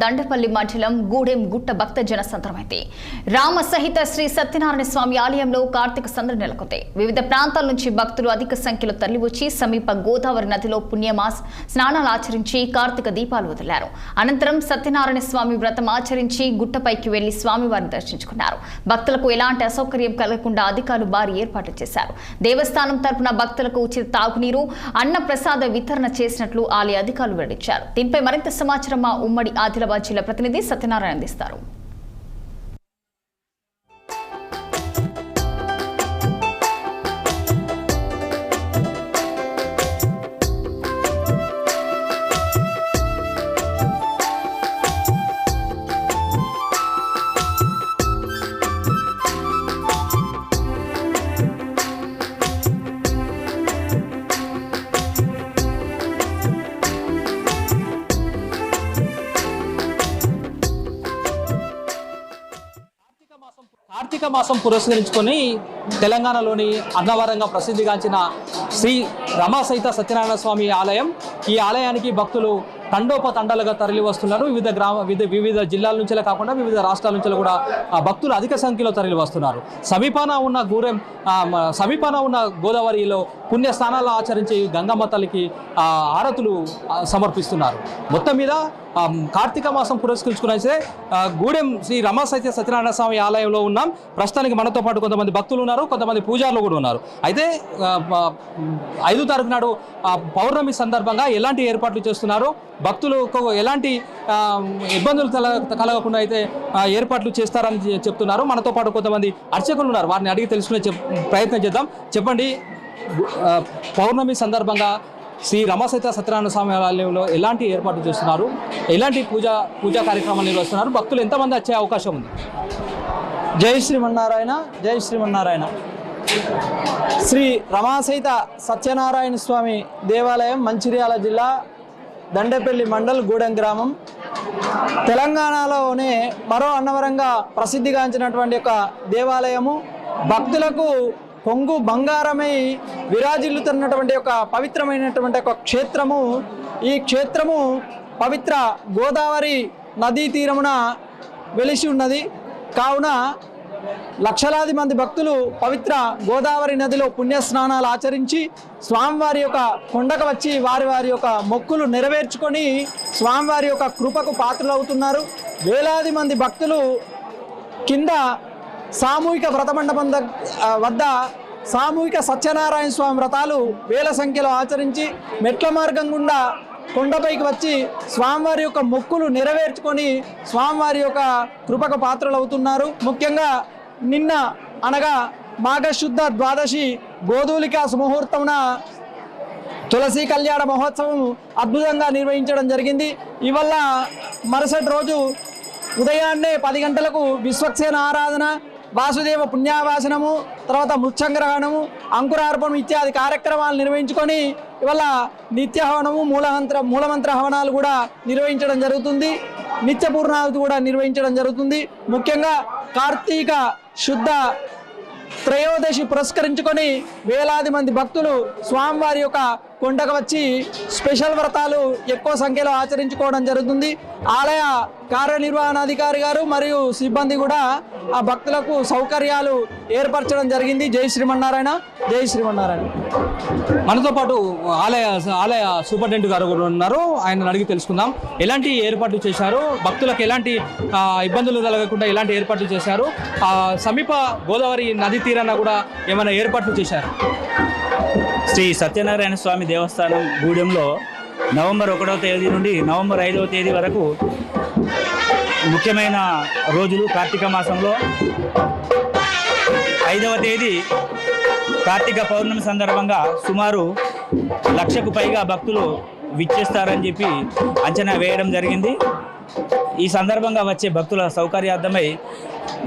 దండపల్లి మండలం గూడెం గుట్ట భక్త జన సంద్రమైంది. రామ సహిత శ్రీ సత్యనారాయణ స్వామి ఆలయంలో కార్తీక సందడి నెలకొంది. వివిధ ప్రాంతాల నుంచి భక్తులు అధిక సంఖ్యలో తరలివచ్చి సమీప గోదావరి నదిలో పుణ్యమాస్ స్నానాలు ఆచరించి కార్తీక దీపాలు వదిలారు. అనంతరం సత్యనారాయణ స్వామి వ్రతం ఆచరించి గుట్టపైకి వెళ్లి స్వామివారిని దర్శించుకున్నారు. భక్తులకు ఎలాంటి అసౌకర్యం కలగకుండా అధికారులు భారీ ఏర్పాట్లు చేశారు. దేవస్థానం తరపున భక్తులకు ఉచిత తాగునీరు, అన్న ప్రసాద వితరణ చేసినట్లు ఆలయ అధికారులు వెల్లడించారు. దీనిపై మరింత సమాచారం మా ఉమ్మడి ఆదిలాబాద్ జిల్లా ప్రతినిధి సత్యనారాయణ అందిస్తారు. కార్తీక మాసం పురస్కరించుకొని తెలంగాణలోని అన్నవరంగా ప్రసిద్ధిగాంచిన శ్రీ రమా సహిత సత్యనారాయణ స్వామి ఆలయం. ఈ ఆలయానికి భక్తులు తండోపతండాలుగా తరలి వస్తున్నారు. వివిధ జిల్లాల నుంచే కాకుండా వివిధ రాష్ట్రాల నుంచి కూడా భక్తులు అధిక సంఖ్యలో తరలి వస్తున్నారు. సమీపాన ఉన్న గోదావరిలో పుణ్య స్నానాలు ఆచరించి గంగమ్మ తల్లికి ఆరతులు సమర్పిస్తున్నారు. మొత్తం మీద కార్తీక మాసం పురస్కరించుకునే గూడెం శ్రీ రమా సహిత సత్యనారాయణ స్వామి ఆలయంలో ఉన్నాం. ప్రస్తుతానికి మనతో పాటు కొంతమంది భక్తులు ఉన్నారు, కొంతమంది పూజారులు కూడా ఉన్నారు. అయితే 5వ తారీఖు నాడు పౌర్ణమి సందర్భంగా ఎలాంటి ఏర్పాట్లు చేస్తున్నారు, భక్తులకు ఎలాంటి ఇబ్బందులు కలగకుండా అయితే ఏర్పాట్లు చేస్తారని చెప్తున్నారు. మనతో పాటు కొంతమంది అర్చకులు ఉన్నారు, వారిని అడిగి తెలుసుకునే ప్రయత్నం చేద్దాం. చెప్పండి, పౌర్ణమి సందర్భంగా శ్రీ రమా సహిత సత్యనారాయణ స్వామి ఆలయంలో ఎలాంటి ఏర్పాట్లు చేస్తున్నారు, ఎలాంటి పూజా కార్యక్రమాలు నిర్వహిస్తున్నారు, భక్తులు ఎంతమంది వచ్చే అవకాశం ఉంది? జై శ్రీమన్నారాయణ, జై శ్రీమన్నారాయణ. శ్రీ రమా సహిత సత్యనారాయణ స్వామి దేవాలయం మంచిర్యాల జిల్లా దండపల్లి మండల్ గూడెం గ్రామం, తెలంగాణలోనే మరో అన్నవరంగా ప్రసిద్ధిగాంచినటువంటి ఒక దేవాలయము. భక్తులకు కొంగు బంగారమై విరాజిల్లుతున్నటువంటి ఒక పవిత్రమైనటువంటి ఒక క్షేత్రము. ఈ క్షేత్రము పవిత్ర గోదావరి నదీ తీరమున వెలిసి ఉన్నది. కావున లక్షలాది మంది భక్తులు పవిత్ర గోదావరి నదిలో పుణ్యస్నానాలు ఆచరించి స్వామివారి యొక్క కొండకు వచ్చి వారి యొక్క మొక్కులు నెరవేర్చుకొని స్వామివారి యొక్క కృపకు పాత్రలవుతున్నారు. వేలాది మంది భక్తులు కింద సామూహిక వ్రతమండపం వద్ద సామూహిక సత్యనారాయణ స్వామి వ్రతాలు వేల సంఖ్యలో ఆచరించి మెట్ల మార్గం గుండా కొండపైకి వచ్చి స్వామివారి యొక్క మొక్కులు నెరవేర్చుకొని స్వామివారి యొక్క కృపకు పాత్రలు అవుతున్నారు. ముఖ్యంగా నిన్న అనగా మాఘశుద్ధ ద్వాదశి గోధూలికా సుముహూర్తమున తులసి కళ్యాణ మహోత్సవం అద్భుతంగా నిర్వహించడం జరిగింది. ఇవల్ల మరుసటి రోజు ఉదయాన్నే 10 గంటలకు విశ్వక్సేన ఆరాధన, వాసుదేవ పుణ్యావాసనము, తర్వాత మృత్సంగ్రహణము, అంకురార్పణం ఇత్యాది కార్యక్రమాలు నిర్వహించుకొని ఇవాళ నిత్య హవనము, మూలమంత్ర హవనాలు కూడా నిర్వహించడం జరుగుతుంది. నిత్య పూర్ణాహుతి కూడా నిర్వహించడం జరుగుతుంది. ముఖ్యంగా కార్తీక శుద్ధ త్రయోదశి పురస్కరించుకొని వేలాది మంది భక్తులు స్వామివారి యొక్క కొండకు వచ్చి స్పెషల్ వ్రతాలు ఎక్కువ సంఖ్యలో ఆచరించుకోవడం జరుగుతుంది. ఆలయ కార్యనిర్వహణాధికారి గారు మరియు సిబ్బంది కూడా ఆ భక్తులకు సౌకర్యాలు ఏర్పరచడం జరిగింది. జై శ్రీమన్నారాయణ, జై శ్రీమన్నారాయణ. మనతో పాటు ఆలయ సూపరింటెండెంట్ గారు కూడా ఉన్నారు, ఆయన అడిగి తెలుసుకుందాం. ఎలాంటి ఏర్పాట్లు చేశారు, భక్తులకు ఎలాంటి ఇబ్బందులు కలగకుండా ఎలాంటి ఏర్పాట్లు చేశారు, సమీప గోదావరి నది తీరాన కూడా ఏమైనా ఏర్పాట్లు చేశారు? శ్రీ సత్యనారాయణ స్వామి దేవస్థానం గూడెంలో నవంబర్ 1వ తేదీ నుండి నవంబర్ 5వ తేదీ వరకు ముఖ్యమైన రోజులు. కార్తీక మాసంలో 5వ తేదీ కార్తీక పౌర్ణమి సందర్భంగా సుమారు 1,00,000కు పైగా భక్తులు విచ్చేస్తారని చెప్పి అంచనా వేయడం జరిగింది. ఈ సందర్భంగా వచ్చే భక్తుల సౌకర్యార్థమై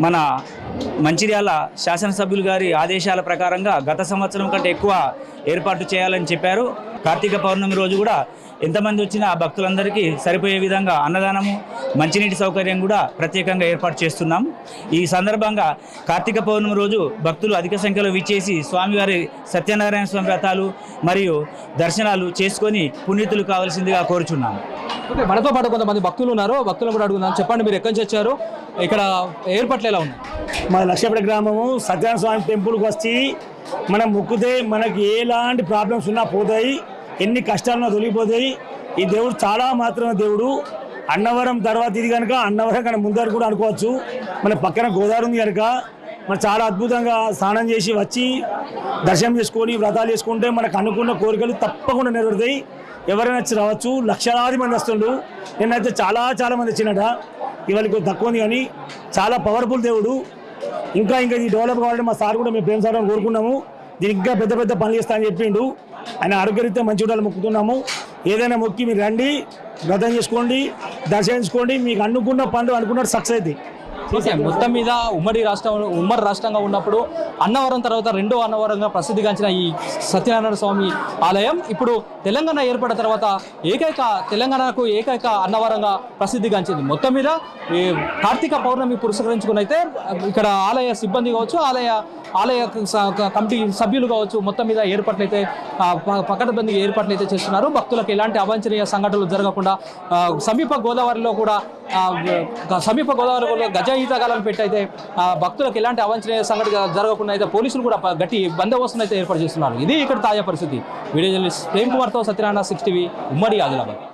మన మంచిర్యాల శాసనసభ్యులు గారి ఆదేశాల ప్రకారంగా గత సంవత్సరం కంటే ఎక్కువ ఏర్పాటు చేయాలని చెప్పారు. కార్తీక పౌర్ణమి రోజు కూడా ఎంతమంది వచ్చినా భక్తులందరికీ సరిపోయే విధంగా అన్నదానము, మంచినీటి సౌకర్యం కూడా ప్రత్యేకంగా ఏర్పాటు చేస్తున్నాం. ఈ సందర్భంగా కార్తీక పౌర్ణమి రోజు భక్తులు అధిక సంఖ్యలో విచ్చేసి స్వామివారి సత్యనారాయణ స్వామి వ్రతాలు మరియు దర్శనాలు చేసుకొని పునీతులు కావాల్సిందిగా కోరుచున్నాము. ఓకే, మనతో పాటు కొంతమంది భక్తులు ఉన్నారు, భక్తులను కూడా అడుగుదాం. చెప్పండి, మీరు ఎక్కడి నుంచి వచ్చారు, ఇక్కడ ఏర్పాట్లు ఎలా ఉన్నాయి? మా లక్ష్యపేట గ్రామము సత్యనారాయణ స్వామి టెంపుల్కి వచ్చి మనం మొక్కుతే మనకి ఎలాంటి ప్రాబ్లమ్స్ ఉన్నా పోతాయి, ఎన్ని కష్టాలున్నా తొలగిపోతాయి. ఈ దేవుడు చాలా మాత్రమే దేవుడు. అన్నవరం తర్వాత ఇది కనుక అన్నవరం కనుక ముందర కూడా అనుకోవచ్చు. మన పక్కన గోదావరి ఉంది కనుక మనం చాలా అద్భుతంగా స్నానం చేసి వచ్చి దర్శనం చేసుకొని వ్రతాలు చేసుకుంటే మనకు అనుకున్న కోరికలు తప్పకుండా నెరవేరుతాయి. ఎవరైనా వచ్చి రావచ్చు. లక్షలాది మంది వస్తుండ్రు. నేనైతే చాలా మంది వచ్చినట. ఇవాళ కొంచెం తక్కువ ఉంది కానీ చాలా పవర్ఫుల్ దేవుడు. ఇంకా ఇది డెవలప్ కావాలంటే మా సార్ కూడా మేము ప్రేమ సార్ కోరుకున్నాము. దీనికి ఇంకా పెద్ద పనులు చేస్తా అని చెప్పిండు. ఆయన ఆరోగ్యరీత్యా మంచి ఉండాలని మొక్కుతున్నాము. ఏదైనా మొక్కి మీరు రండి, వ్రతం చేసుకోండి, దర్శించుకోండి. మీకు అనుకున్న పనులు అనుకున్నట్టు సక్సెస్ అవుతాయి. ఓకే, మొత్తం మీద ఉమ్మడి రాష్ట్రంగా ఉన్నప్పుడు అన్నవరం తర్వాత రెండో అన్నవరంగా ప్రసిద్ధిగాంచిన ఈ సత్యనారాయణ స్వామి ఆలయం ఇప్పుడు తెలంగాణ ఏర్పడిన తర్వాత తెలంగాణకు ఏకైక అన్నవరంగా ప్రసిద్ధిగాంచింది. మొత్తం మీద ఈ కార్తీక పౌర్ణమి పురస్కరించుకుని అయితే ఇక్కడ ఆలయ సిబ్బంది కావచ్చు, ఆలయ కమిటీ సభ్యులు కావచ్చు, మొత్తం మీద ఏర్పాట్లయితే పకడ్బందీ ఏర్పాట్లయితే చేస్తున్నారు. భక్తులకు ఎలాంటి అవాంఛనీయ సంఘటనలు జరగకుండా సమీప గోదావరిలో గజ ఈతగాలను పెట్టి అయితే భక్తులకు ఎలాంటి అవాంఛనీయ సంఘటన జరగకుండా అయితే పోలీసులు కూడా గట్టి బందోబస్తును అయితే ఏర్పాటు చేస్తున్నారు. ఇది ఇక్కడ తాజా పరిస్థితి. వీడియో జర్నలిస్ట్ ప్రేమ్ కుమార్తో సత్యనారాయణ 6 టీవీ, ఉమ్మడి ఆదిలాబాద్.